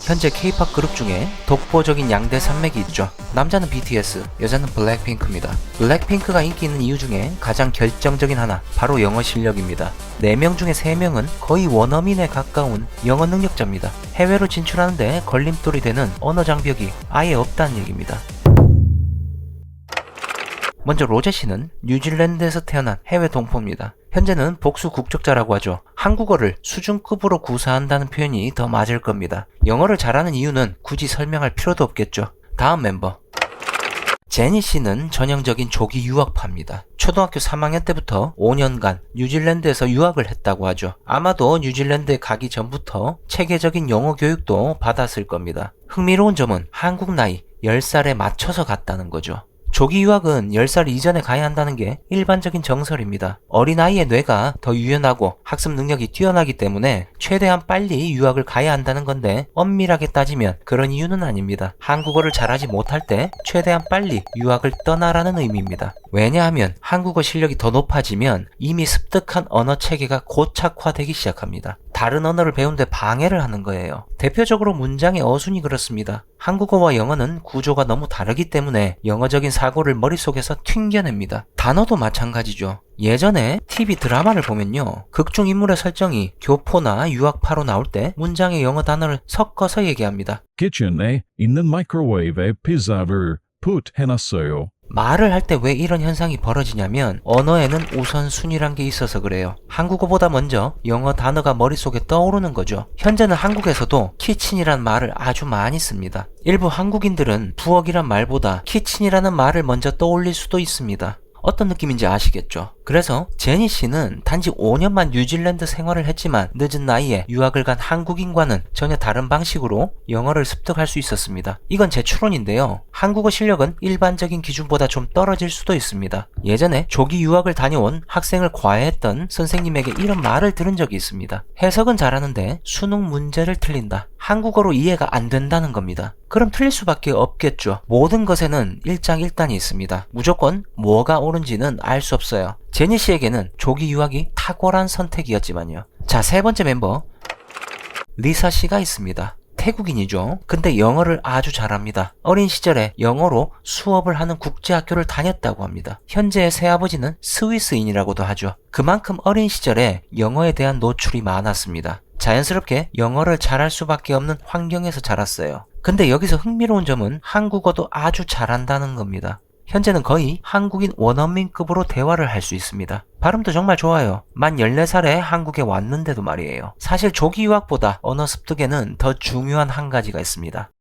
현재 K-POP 그룹 중에 독보적인 양대 산맥이 있죠. 남자는 BTS, 여자는 블랙핑크입니다. 블랙핑크가 인기 있는 이유 중에 가장 결정적인 하나, 바로 영어 실력입니다. 4명 중에 3명은 거의 원어민에 가까운 영어 능력자입니다. 해외로 진출하는데 걸림돌이 되는 언어 장벽이 아예 없다는 얘기입니다. 먼저 로제 씨는 뉴질랜드에서 태어난 해외 동포입니다. 현재는 복수 국적자라고 하죠. 한국어를 수준급으로 구사한다는 표현이 더 맞을 겁니다. 영어를 잘하는 이유는 굳이 설명할 필요도 없겠죠. 다음 멤버. 제니 씨는 전형적인 조기 유학파입니다. 초등학교 3학년 때부터 5년간 뉴질랜드에서 유학을 했다고 하죠. 아마도 뉴질랜드에 가기 전부터 체계적인 영어 교육도 받았을 겁니다. 흥미로운 점은 한국 나이 10살에 맞춰서 갔다는 거죠. 조기 유학은 10살 이전에 가야 한다는 게 일반적인 정설입니다. 어린아이의 뇌가 더 유연하고 학습 능력이 뛰어나기 때문에 최대한 빨리 유학을 가야 한다는 건데 엄밀하게 따지면 그런 이유는 아닙니다. 한국어를 잘하지 못할 때 최대한 빨리 유학을 떠나라는 의미입니다. 왜냐하면 한국어 실력이 더 높아지면 이미 습득한 언어 체계가 고착화되기 시작합니다. 다른 언어를 배우는데 방해를 하는 거예요. 대표적으로 문장의 어순이 그렇습니다. 한국어와 영어는 구조가 너무 다르기 때문에 영어적인 사고를 머릿속에서 튕겨냅니다. 단어도 마찬가지죠. 예전에 TV 드라마를 보면요, 극중 인물의 설정이 교포나 유학파로 나올 때 문장의 영어 단어를 섞어서 얘기합니다. kitchen에 있는 마이크로웨이브에 피자를 풋 해놨어요. 말을 할 때 왜 이런 현상이 벌어지냐면 언어에는 우선순위란 게 있어서 그래요. 한국어보다 먼저 영어 단어가 머릿속에 떠오르는 거죠. 현재는 한국에서도 키친이란 말을 아주 많이 씁니다. 일부 한국인들은 부엌이란 말보다 키친이라는 말을 먼저 떠올릴 수도 있습니다. 어떤 느낌인지 아시겠죠? 그래서 제니 씨는 단지 5년만 뉴질랜드 생활을 했지만 늦은 나이에 유학을 간 한국인과는 전혀 다른 방식으로 영어를 습득할 수 있었습니다. 이건 제 추론인데요. 한국어 실력은 일반적인 기준보다 좀 떨어질 수도 있습니다. 예전에 조기 유학을 다녀온 학생을 과외했던 선생님에게 이런 말을 들은 적이 있습니다. 해석은 잘하는데 수능 문제를 틀린다. 한국어로 이해가 안 된다는 겁니다. 그럼 틀릴 수밖에 없겠죠. 모든 것에는 일장일단이 있습니다. 무조건 뭐가 옳은지는 알 수 없어요. 제니 씨에게는 조기 유학이 탁월한 선택이었지만요. 자, 세 번째 멤버 리사 씨가 있습니다. 태국인이죠. 근데 영어를 아주 잘합니다. 어린 시절에 영어로 수업을 하는 국제학교를 다녔다고 합니다. 현재의 새아버지는 스위스인이라고도 하죠. 그만큼 어린 시절에 영어에 대한 노출이 많았습니다. 자연스럽게 영어를 잘할 수밖에 없는 환경에서 자랐어요. 근데 여기서 흥미로운 점은 한국어도 아주 잘한다는 겁니다. 현재는 거의 한국인 원어민급으로 대화를 할 수 있습니다. 발음도 정말 좋아요. 만 14살에 한국에 왔는데도 말이에요. 사실 조기 유학보다 언어 습득에는 더 중요한 한 가지가 있습니다.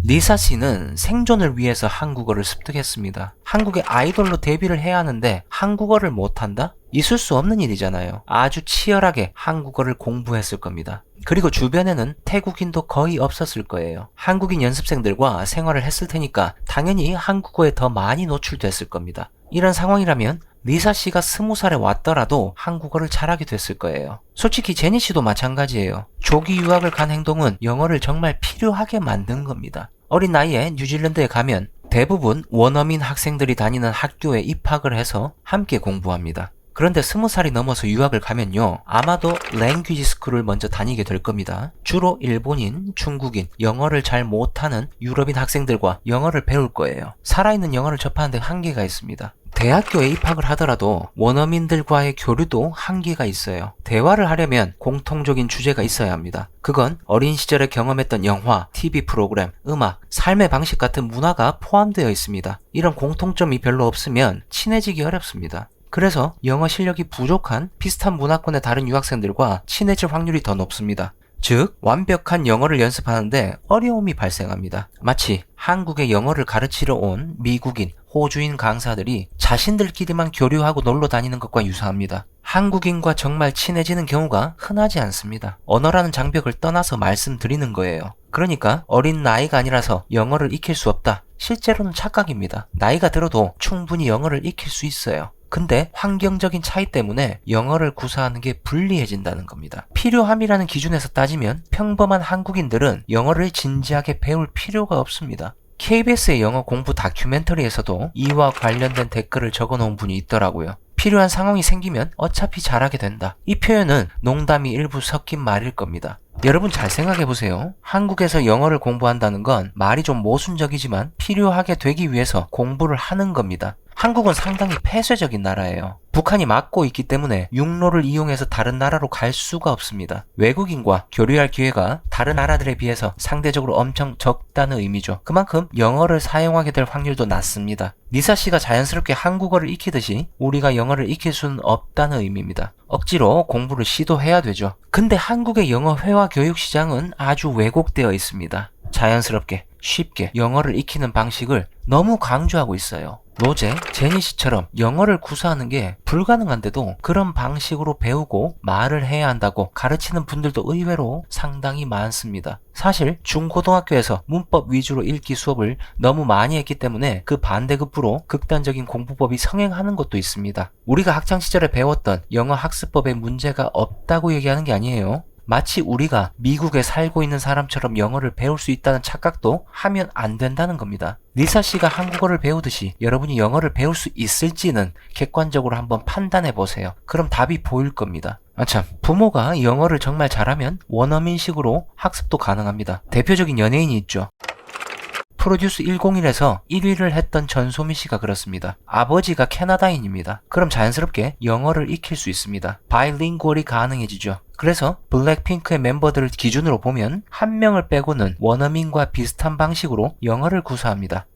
리사 씨는 생존을 위해서 한국어를 습득했습니다. 한국의 아이돌로 데뷔를 해야 하는데 한국어를 못한다? 있을 수 없는 일이잖아요. 아주 치열하게 한국어를 공부했을 겁니다. 그리고 주변에는 태국인도 거의 없었을 거예요. 한국인 연습생들과 생활을 했을 테니까 당연히 한국어에 더 많이 노출됐을 겁니다. 이런 상황이라면 리사 씨가 20살에 왔더라도 한국어를 잘하게 됐을 거예요. 솔직히 제니 씨도 마찬가지예요. 조기 유학을 간 행동은 영어를 정말 필요하게 만든 겁니다. 어린 나이에 뉴질랜드에 가면 대부분 원어민 학생들이 다니는 학교에 입학을 해서 함께 공부합니다. 그런데 20살이 넘어서 유학을 가면요, 아마도 랭귀지 스쿨을 먼저 다니게 될 겁니다. 주로 일본인, 중국인, 영어를 잘 못하는 유럽인 학생들과 영어를 배울 거예요. 살아있는 영어를 접하는데 한계가 있습니다. 대학교에 입학을 하더라도 원어민들과의 교류도 한계가 있어요. 대화를 하려면 공통적인 주제가 있어야 합니다. 그건 어린 시절에 경험했던 영화, TV 프로그램, 음악, 삶의 방식 같은 문화가 포함되어 있습니다. 이런 공통점이 별로 없으면 친해지기 어렵습니다. 그래서 영어 실력이 부족한 비슷한 문화권의 다른 유학생들과 친해질 확률이 더 높습니다. 즉, 완벽한 영어를 연습하는데 어려움이 발생합니다. 마치 한국에 영어를 가르치러 온 미국인, 호주인 강사들이 자신들끼리만 교류하고 놀러 다니는 것과 유사합니다. 한국인과 정말 친해지는 경우가 흔하지 않습니다. 언어라는 장벽을 떠나서 말씀드리는 거예요. 그러니까 어린 나이가 아니라서 영어를 익힐 수 없다. 실제로는 착각입니다. 나이가 들어도 충분히 영어를 익힐 수 있어요. 근데 환경적인 차이 때문에 영어를 구사하는 게 불리해진다는 겁니다. 필요함이라는 기준에서 따지면 평범한 한국인들은 영어를 진지하게 배울 필요가 없습니다. KBS의 영어 공부 다큐멘터리에서도 이와 관련된 댓글을 적어놓은 분이 있더라고요. 필요한 상황이 생기면 어차피 잘하게 된다. 이 표현은 농담이 일부 섞인 말일 겁니다. 여러분 잘 생각해보세요. 한국에서 영어를 공부한다는 건 말이 좀 모순적이지만 필요하게 되기 위해서 공부를 하는 겁니다. 한국은 상당히 폐쇄적인 나라예요. 북한이 막고 있기 때문에 육로를 이용해서 다른 나라로 갈 수가 없습니다. 외국인과 교류할 기회가 다른 나라들에 비해서 상대적으로 엄청 적다는 의미죠. 그만큼 영어를 사용하게 될 확률도 낮습니다. 리사 씨가 자연스럽게 한국어를 익히듯이 우리가 영어를 익힐 수는 없다는 의미입니다. 억지로 공부를 시도해야 되죠. 근데 한국의 영어 회화 교육 시장은 아주 왜곡되어 있습니다. 자연스럽게 쉽게 영어를 익히는 방식을 너무 강조하고 있어요. 로제, 제니 씨처럼 영어를 구사하는 게 불가능한데도 그런 방식으로 배우고 말을 해야 한다고 가르치는 분들도 의외로 상당히 많습니다. 사실 중고등학교에서 문법 위주로 읽기 수업을 너무 많이 했기 때문에 그 반대급부로 극단적인 공부법이 성행하는 것도 있습니다. 우리가 학창시절에 배웠던 영어 학습법에 문제가 없다고 얘기하는 게 아니에요. 마치 우리가 미국에 살고 있는 사람처럼 영어를 배울 수 있다는 착각도 하면 안 된다는 겁니다. 리사 씨가 한국어를 배우듯이 여러분이 영어를 배울 수 있을지는 객관적으로 한번 판단해 보세요. 그럼 답이 보일 겁니다. 아참, 부모가 영어를 정말 잘하면 원어민식으로 학습도 가능합니다. 대표적인 연예인이 있죠. 프로듀스 101에서 1위를 했던 전소미 씨가 그렇습니다. 아버지가 캐나다인입니다. 그럼 자연스럽게 영어를 익힐 수 있습니다. 바이링구얼이 가능해지죠. 그래서 블랙핑크의 멤버들을 기준으로 보면 한 명을 빼고는 원어민과 비슷한 방식으로 영어를 구사합니다.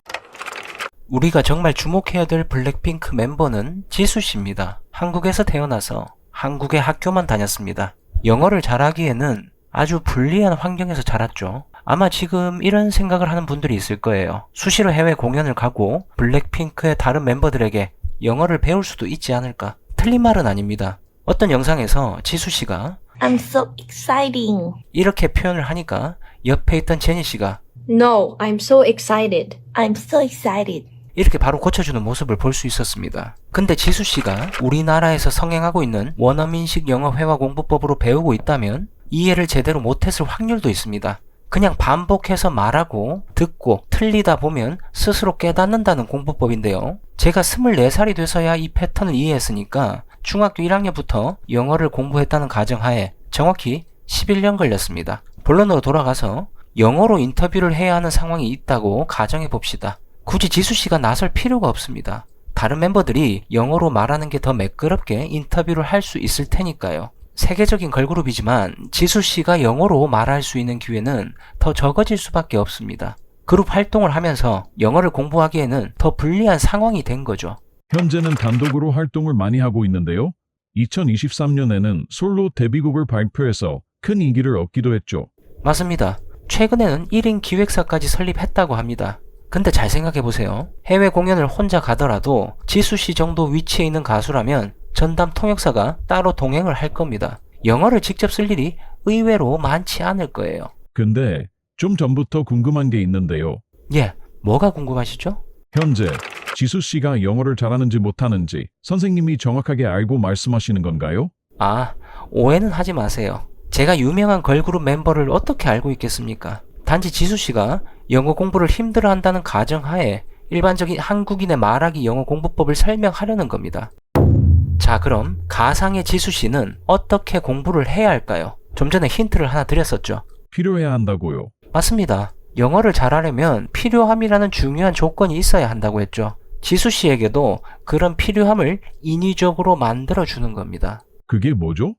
우리가 정말 주목해야 될 블랙핑크 멤버는 지수 씨입니다. 한국에서 태어나서 한국의 학교만 다녔습니다. 영어를 잘하기에는 아주 불리한 환경에서 자랐죠. 아마 지금 이런 생각을 하는 분들이 있을 거예요. 수시로 해외 공연을 가고 블랙핑크의 다른 멤버들에게 영어를 배울 수도 있지 않을까. 틀린 말은 아닙니다. 어떤 영상에서 지수 씨가 I'm so exciting. 이렇게 표현을 하니까 옆에 있던 제니 씨가 No, I'm so excited. I'm so excited. 이렇게 바로 고쳐주는 모습을 볼 수 있었습니다. 근데 지수 씨가 우리나라에서 성행하고 있는 원어민식 영어 회화 공부법으로 배우고 있다면 이해를 제대로 못했을 확률도 있습니다. 그냥 반복해서 말하고 듣고 틀리다 보면 스스로 깨닫는다는 공부법인데요. 제가 24살이 돼서야 이 패턴을 이해했으니까 중학교 1학년부터 영어를 공부했다는 가정하에 정확히 11년 걸렸습니다. 본론으로 돌아가서 영어로 인터뷰를 해야 하는 상황이 있다고 가정해 봅시다. 굳이 지수씨가 나설 필요가 없습니다. 다른 멤버들이 영어로 말하는 게 더 매끄럽게 인터뷰를 할 수 있을 테니까요. 세계적인 걸그룹이지만 지수씨가 영어로 말할 수 있는 기회는 더 적어질 수밖에 없습니다. 그룹 활동을 하면서 영어를 공부하기에는 더 불리한 상황이 된 거죠. 현재는 단독으로 활동을 많이 하고 있는데요. 2023년에는 솔로 데뷔곡을 발표해서 큰 인기를 얻기도 했죠. 맞습니다. 최근에는 1인 기획사까지 설립했다고 합니다. 근데 잘 생각해보세요. 해외 공연을 혼자 가더라도 지수씨 정도 위치에 있는 가수라면 전담 통역사가 따로 동행을 할 겁니다. 영어를 직접 쓸 일이 의외로 많지 않을 거예요. 근데 좀 전부터 궁금한 게 있는데요. 예, 뭐가 궁금하시죠? 현재 지수 씨가 영어를 잘하는지 못하는지 선생님이 정확하게 알고 말씀하시는 건가요? 아, 오해는 하지 마세요. 제가 유명한 걸그룹 멤버를 어떻게 알고 있겠습니까? 단지 지수씨가 영어 공부를 힘들어한다는 가정하에 일반적인 한국인의 말하기 영어 공부법을 설명하려는 겁니다. 자, 그럼 가상의 지수씨는 어떻게 공부를 해야 할까요? 좀 전에 힌트를 하나 드렸었죠. 필요해야 한다고요. 맞습니다. 영어를 잘하려면 필요함이라는 중요한 조건이 있어야 한다고 했죠. 지수씨에게도 그런 필요함을 인위적으로 만들어주는 겁니다. 그게 뭐죠?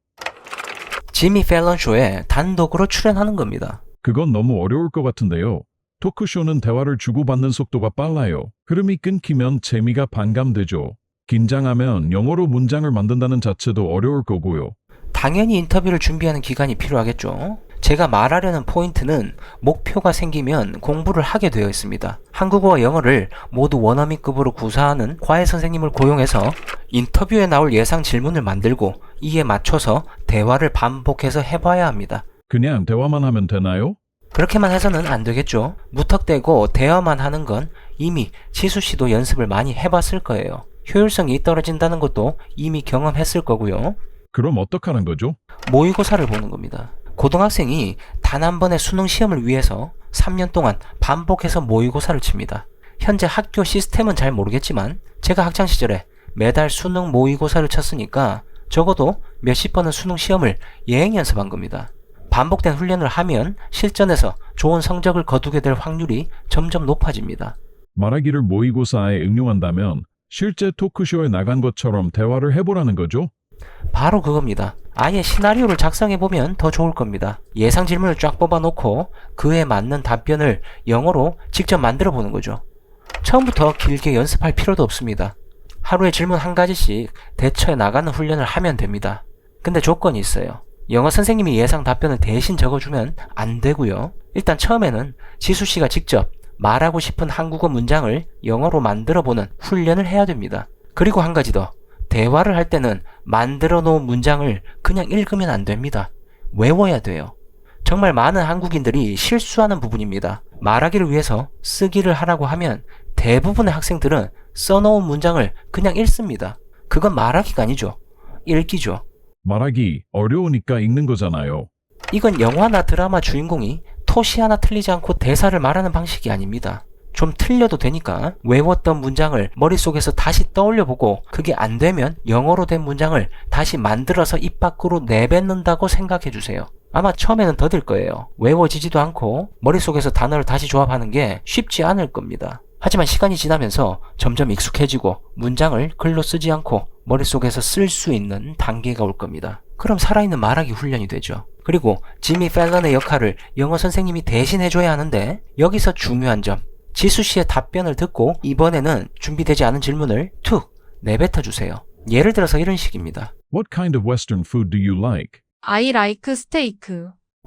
지미 펠런 쇼에 단독으로 출연하는 겁니다. 그건 너무 어려울 것 같은데요. 토크쇼는 대화를 주고받는 속도가 빨라요. 흐름이 끊기면 재미가 반감되죠. 긴장하면 영어로 문장을 만든다는 자체도 어려울 거고요. 당연히 인터뷰를 준비하는 기간이 필요하겠죠. 제가 말하려는 포인트는 목표가 생기면 공부를 하게 되어 있습니다. 한국어와 영어를 모두 원어민급으로 구사하는 과외 선생님을 고용해서 인터뷰에 나올 예상 질문을 만들고 이에 맞춰서 대화를 반복해서 해봐야 합니다. 그냥 대화만 하면 되나요? 그렇게만 해서는 안 되겠죠. 무턱대고 대화만 하는 건 이미 지수씨도 연습을 많이 해봤을 거예요. 효율성이 떨어진다는 것도 이미 경험했을 거고요. 그럼 어떡하는 거죠? 모의고사를 보는 겁니다. 고등학생이 단 한 번의 수능 시험을 위해서 3년 동안 반복해서 모의고사를 칩니다. 현재 학교 시스템은 잘 모르겠지만 제가 학창시절에 매달 수능 모의고사를 쳤으니까 적어도 몇십 번은 수능 시험을 예행 연습한 겁니다. 반복된 훈련을 하면 실전에서 좋은 성적을 거두게 될 확률이 점점 높아집니다. 말하기를 모의고사에 응용한다면 실제 토크쇼에 나간 것처럼 대화를 해보라는 거죠? 바로 그겁니다. 아예 시나리오를 작성해보면 더 좋을 겁니다. 예상 질문을 쫙 뽑아놓고 그에 맞는 답변을 영어로 직접 만들어보는 거죠. 처음부터 길게 연습할 필요도 없습니다. 하루에 질문 한 가지씩 대처해 나가는 훈련을 하면 됩니다. 근데 조건이 있어요. 영어 선생님이 예상 답변을 대신 적어주면 안 되고요. 일단 처음에는 지수씨가 직접 말하고 싶은 한국어 문장을 영어로 만들어보는 훈련을 해야 됩니다. 그리고 한 가지 더. 대화를 할 때는 만들어 놓은 문장을 그냥 읽으면 안 됩니다. 외워야 돼요. 정말 많은 한국인들이 실수하는 부분입니다. 말하기를 위해서 쓰기를 하라고 하면 대부분의 학생들은 써놓은 문장을 그냥 읽습니다. 그건 말하기가 아니죠. 읽기죠. 말하기 어려우니까 읽는 거잖아요. 이건 영화나 드라마 주인공이 토시 하나 틀리지 않고 대사를 말하는 방식이 아닙니다. 좀 틀려도 되니까 외웠던 문장을 머릿속에서 다시 떠올려보고 그게 안 되면 영어로 된 문장을 다시 만들어서 입 밖으로 내뱉는다고 생각해주세요. 아마 처음에는 더딜 거예요. 외워지지도 않고 머릿속에서 단어를 다시 조합하는 게 쉽지 않을 겁니다. 하지만 시간이 지나면서 점점 익숙해지고 문장을 글로 쓰지 않고 머릿속에서 쓸 수 있는 단계가 올 겁니다. 그럼 살아있는 말하기 훈련이 되죠. 그리고 지미 펠런의 역할을 영어 선생님이 대신 해줘야 하는데 여기서 중요한 점. 지수씨의 답변을 듣고 이번에는 준비되지 않은 질문을 툭 내뱉어 주세요. 예를 들어서 이런 식입니다. What kind of Western food do you like? I like steak.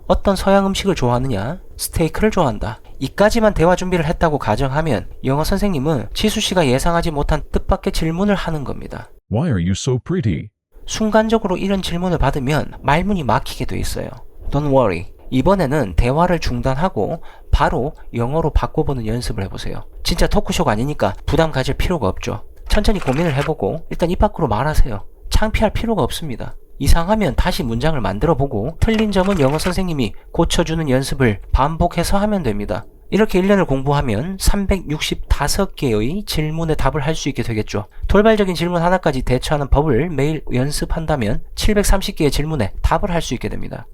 어떤 서양 음식을 좋아하느냐? 스테이크를 좋아한다. 이까지만 대화 준비를 했다고 가정하면 영어 선생님은 지수씨가 예상하지 못한 뜻밖의 질문을 하는 겁니다. Why are you so pretty? 순간적으로 이런 질문을 받으면 말문이 막히게 돼 있어요. Don't worry. 이번에는 대화를 중단하고 바로 영어로 바꿔보는 연습을 해보세요. 진짜 토크쇼가 아니니까 부담 가질 필요가 없죠. 천천히 고민을 해보고 일단 입 밖으로 말하세요. 창피할 필요가 없습니다. 이상하면 다시 문장을 만들어보고 틀린 점은 영어 선생님이 고쳐주는 연습을 반복해서 하면 됩니다. 이렇게 1년을 공부하면 365개의 질문에 답을 할 수 있게 되겠죠. 돌발적인 질문 하나까지 대처하는 법을 매일 연습한다면 730개의 질문에 답을 할 수 있게 됩니다.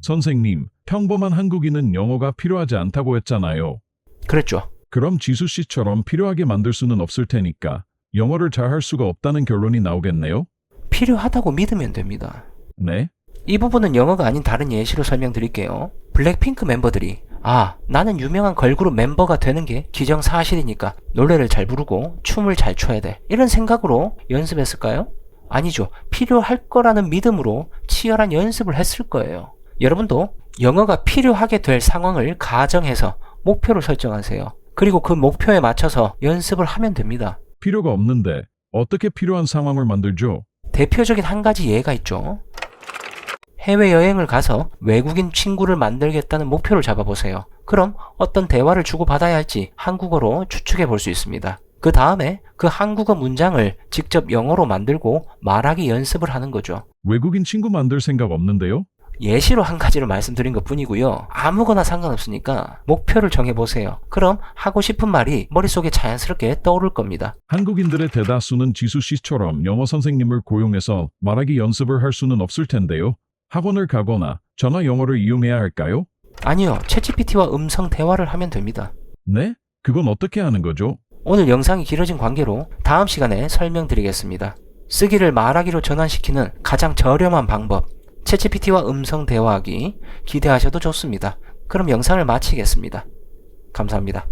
선생님, 평범한 한국인은 영어가 필요하지 않다고 했잖아요. 그랬죠. 그럼 지수 씨처럼 필요하게 만들 수는 없을 테니까 영어를 잘할 수가 없다는 결론이 나오겠네요? 필요하다고 믿으면 됩니다. 네? 이 부분은 영어가 아닌 다른 예시로 설명드릴게요. 블랙핑크 멤버들이 나는 유명한 걸그룹 멤버가 되는 게 기정사실이니까 노래를 잘 부르고 춤을 잘 춰야 돼. 이런 생각으로 연습했을까요? 아니죠. 필요할 거라는 믿음으로 치열한 연습을 했을 거예요. 여러분도 영어가 필요하게 될 상황을 가정해서 목표를 설정하세요. 그리고 그 목표에 맞춰서 연습을 하면 됩니다. 필요가 없는데 어떻게 필요한 상황을 만들죠? 대표적인 한 가지 예가 있죠. 해외여행을 가서 외국인 친구를 만들겠다는 목표를 잡아보세요. 그럼 어떤 대화를 주고받아야 할지 한국어로 추측해 볼 수 있습니다. 그 다음에 그 한국어 문장을 직접 영어로 만들고 말하기 연습을 하는 거죠. 외국인 친구 만들 생각 없는데요? 예시로 한 가지를 말씀드린 것 뿐이고요. 아무거나 상관없으니까 목표를 정해보세요. 그럼 하고 싶은 말이 머릿속에 자연스럽게 떠오를 겁니다. 한국인들의 대다수는 지수 씨처럼 영어 선생님을 고용해서 말하기 연습을 할 수는 없을 텐데요. 학원을 가거나 전화 영어를 이용해야 할까요? 아니요. 챗GPT와 음성 대화를 하면 됩니다. 네? 그건 어떻게 하는 거죠? 오늘 영상이 길어진 관계로 다음 시간에 설명드리겠습니다. 쓰기를 말하기로 전환시키는 가장 저렴한 방법, 챗GPT와 음성 대화하기 기대하셔도 좋습니다. 그럼 영상을 마치겠습니다. 감사합니다.